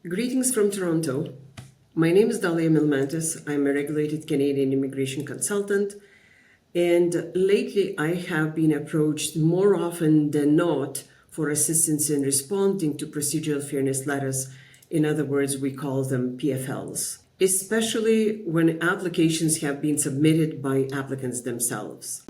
Greetings from Toronto. My name is Milmantas. I'm a regulated Canadian immigration consultant, and lately I have been approached more often than not for assistance in responding to procedural fairness letters. In other words, we call them PFLs, especially when applications have been submitted by applicants themselves.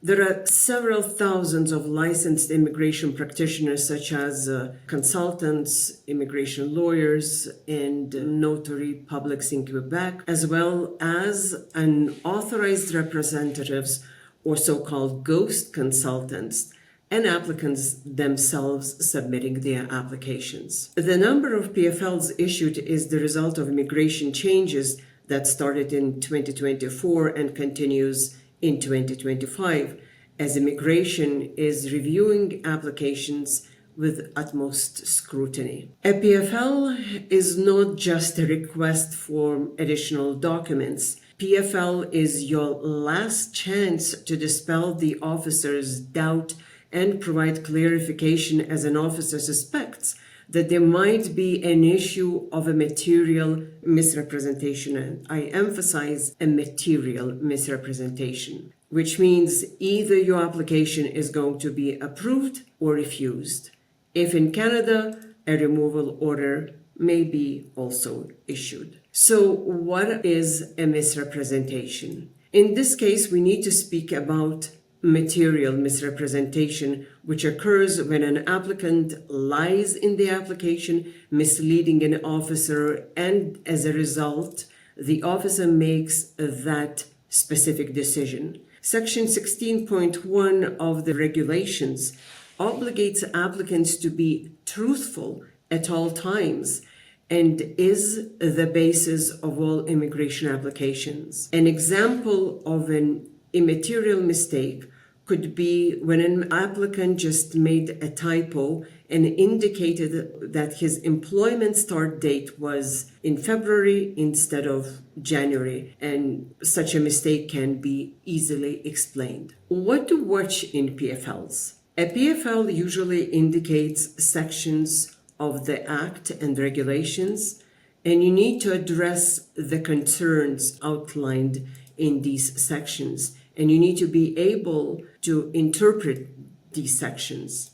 There are several thousands of licensed immigration practitioners, such as consultants, immigration lawyers, and notary publics in Quebec, as well as unauthorized representatives or so-called ghost consultants and applicants themselves submitting their applications. The number of PFLs issued is the result of immigration changes that started in 2024 and continues in 2025, as immigration is reviewing applications with utmost scrutiny. A PFL is not just a request for additional documents. PFL is your last chance to dispel the officer's doubt and provide clarification as an officer suspects that there might be an issue of a material misrepresentation. And I emphasize a material misrepresentation, which means either your application is going to be approved or refused. If in Canada, a removal order may be also issued. So what is a misrepresentation? In this case, we need to speak about material misrepresentation, which occurs when an applicant lies in the application, misleading an officer, and as a result, the officer makes that specific decision. Section 16.1 of the regulations obligates applicants to be truthful at all times and is the basis of all immigration applications. An example of an immaterial mistake could be when an applicant just made a typo and indicated that his employment start date was in February instead of January, and such a mistake can be easily explained. What to watch in PFLs? A PFL usually indicates sections of the Act and regulations, and you need to address the concerns outlined in these sections, and you need to be able to interpret these sections.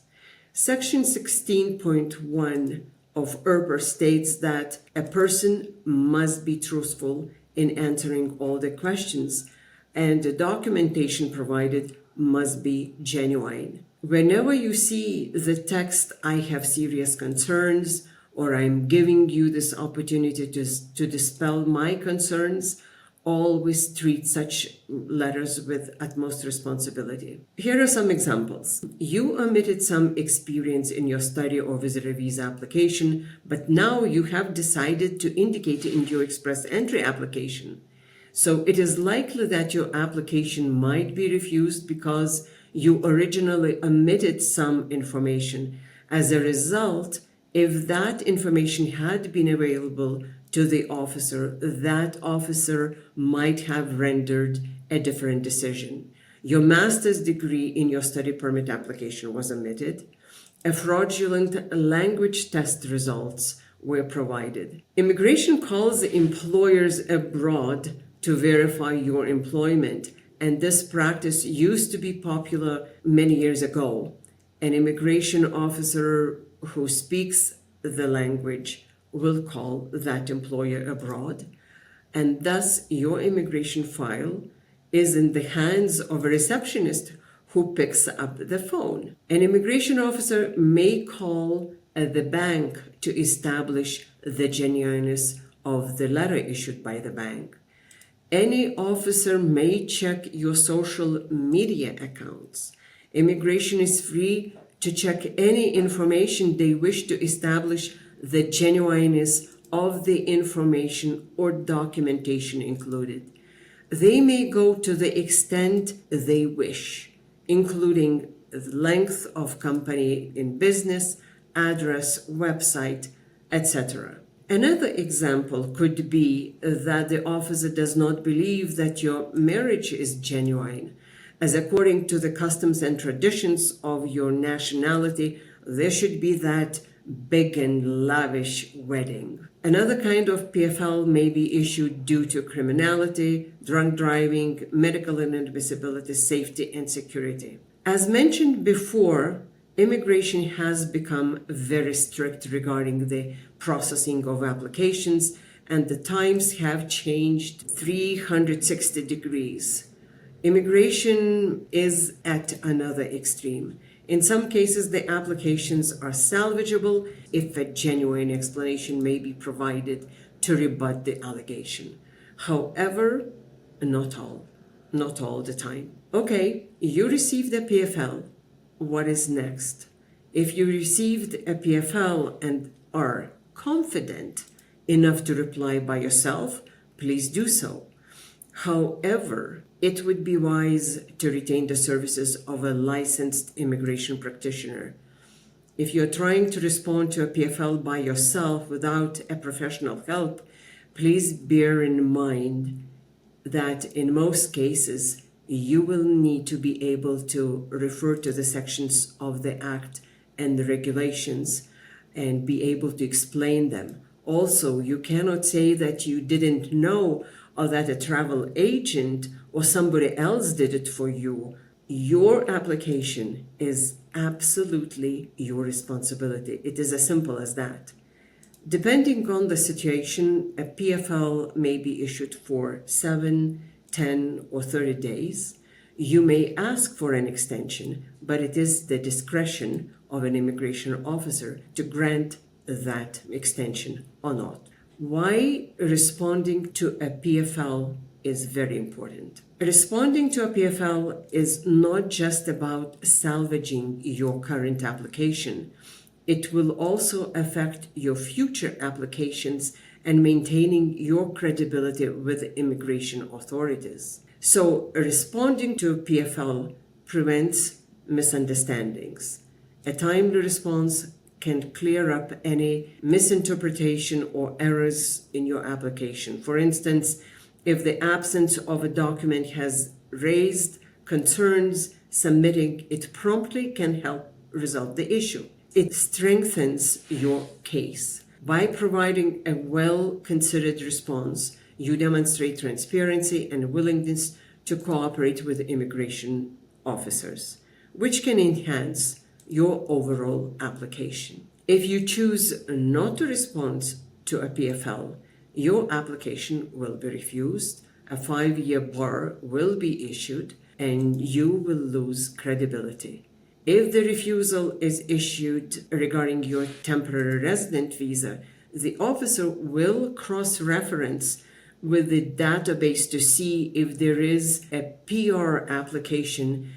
Section 16.1 of IRPR states that a person must be truthful in answering all the questions, and the documentation provided must be genuine. Whenever you see the text, "I have serious concerns," or "I'm giving you this opportunity to dispel my concerns," always treat such letters with utmost responsibility. Here are some examples. You omitted some experience in your study or visitor visa application, but now you have decided to indicate it in your express entry application. So it is likely that your application might be refused because you originally omitted some information. As a result, if that information had been available to the officer, that officer might have rendered a different decision. Your master's degree in your study permit application was omitted. A fraudulent language test results were provided. Immigration calls employers abroad to verify your employment, and this practice used to be popular many years ago. An immigration officer who speaks the language will call that employer abroad, and thus your immigration file is in the hands of a receptionist who picks up the phone. An immigration officer may call the bank to establish the genuineness of the letter issued by the bank. Any officer may check your social media accounts. Immigration is free to check any information they wish to establish the genuineness of the information or documentation included. They may go to the extent they wish, including the length of company in business, address, website, etc. Another example could be that the officer does not believe that your marriage is genuine. as according to the customs and traditions of your nationality, there should be that big and lavish wedding. Another kind of PFL may be issued due to criminality, drunk driving, medical inadmissibility, safety, and security. As mentioned before, immigration has become very strict regarding the processing of applications, and the times have changed 360 degrees. Immigration is at another extreme. In some cases, the applications are salvageable if a genuine explanation may be provided to rebut the allegation. However, not all the time. Okay, you received a PFL. What is next? If you received a PFL and are confident enough to reply by yourself, please do so. However, it would be wise to retain the services of a licensed immigration practitioner. If you're trying to respond to a PFL by yourself without a professional help, please bear in mind that in most cases, you will need to be able to refer to the sections of the Act and the regulations and be able to explain them. Also, you cannot say that you didn't know or that a travel agent or somebody else did it for you. Your application is absolutely your responsibility. It is as simple as that. Depending on the situation, a PFL may be issued for 7, 10, or 30 days. You may ask for an extension, but it is the discretion of an immigration officer to grant that extension or not. Why responding to a PFL is very important. Responding to a PFL is not just about salvaging your current application. It will also affect your future applications and maintaining your credibility with immigration authorities. So, responding to a PFL prevents misunderstandings. A timely response can clear up any misinterpretation or errors in your application. For instance, if the absence of a document has raised concerns, submitting it promptly can help resolve the issue. It strengthens your case. By providing a well-considered response, you demonstrate transparency and willingness to cooperate with immigration officers, which can enhance your overall application. If you choose not to respond to a PFL, your application will be refused, a 5-year bar will be issued, and you will lose credibility. If the refusal is issued regarding your temporary resident visa, the officer will cross-reference with the database to see if there is a PR application,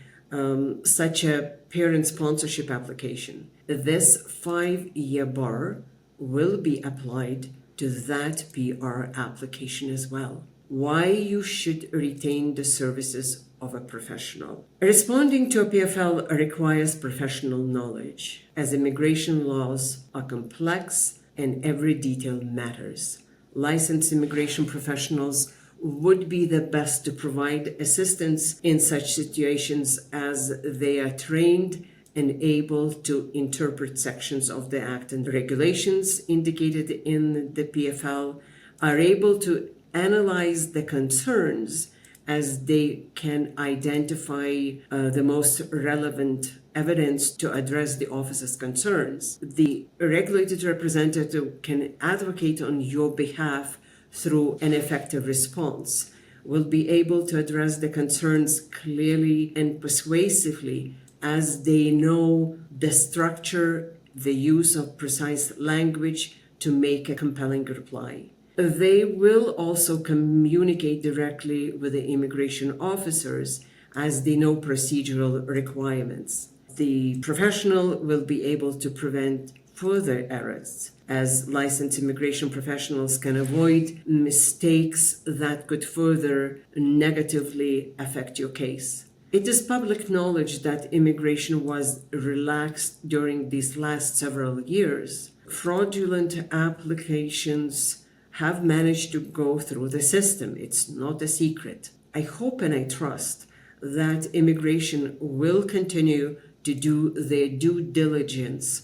such a parent sponsorship application. This 5-year bar will be applied to that PR application as well. Why you should retain the services of a professional. Responding to a PFL requires professional knowledge, as immigration laws are complex and every detail matters. Licensed immigration professionals would be the best to provide assistance in such situations, as they are trained and able to interpret sections of the Act and regulations indicated in the PFL, are able to analyze the concerns as they can identify the most relevant evidence to address the officer's concerns. The regulated representative can advocate on your behalf through an effective response, will be able to address the concerns clearly and persuasively, as they know the structure, the use of precise language to make a compelling reply. They will also communicate directly with the immigration officers, as they know procedural requirements. The professional will be able to prevent further errors, as licensed immigration professionals can avoid mistakes that could further negatively affect your case. It is public knowledge that immigration was relaxed during these last several years. Fraudulent applications have managed to go through the system. It's not a secret. I hope and I trust that immigration will continue to do their due diligence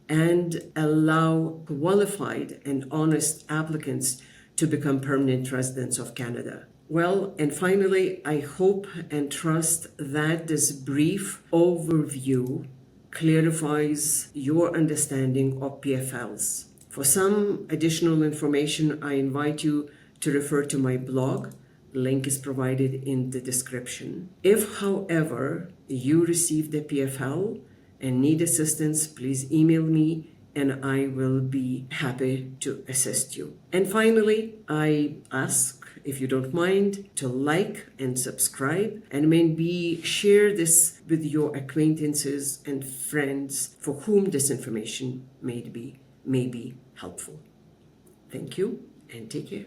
and allow qualified and honest applicants to become permanent residents of Canada. Well, and finally, I hope and trust that this brief overview clarifies your understanding of PFLs. For some additional information, I invite you to refer to my blog. Link is provided in the description. If, however, you received a PFL and need assistance, please email me and I will be happy to assist you. And finally, I ask, if you don't mind, to like and subscribe and maybe share this with your acquaintances and friends for whom this information may be helpful. Thank you and take care.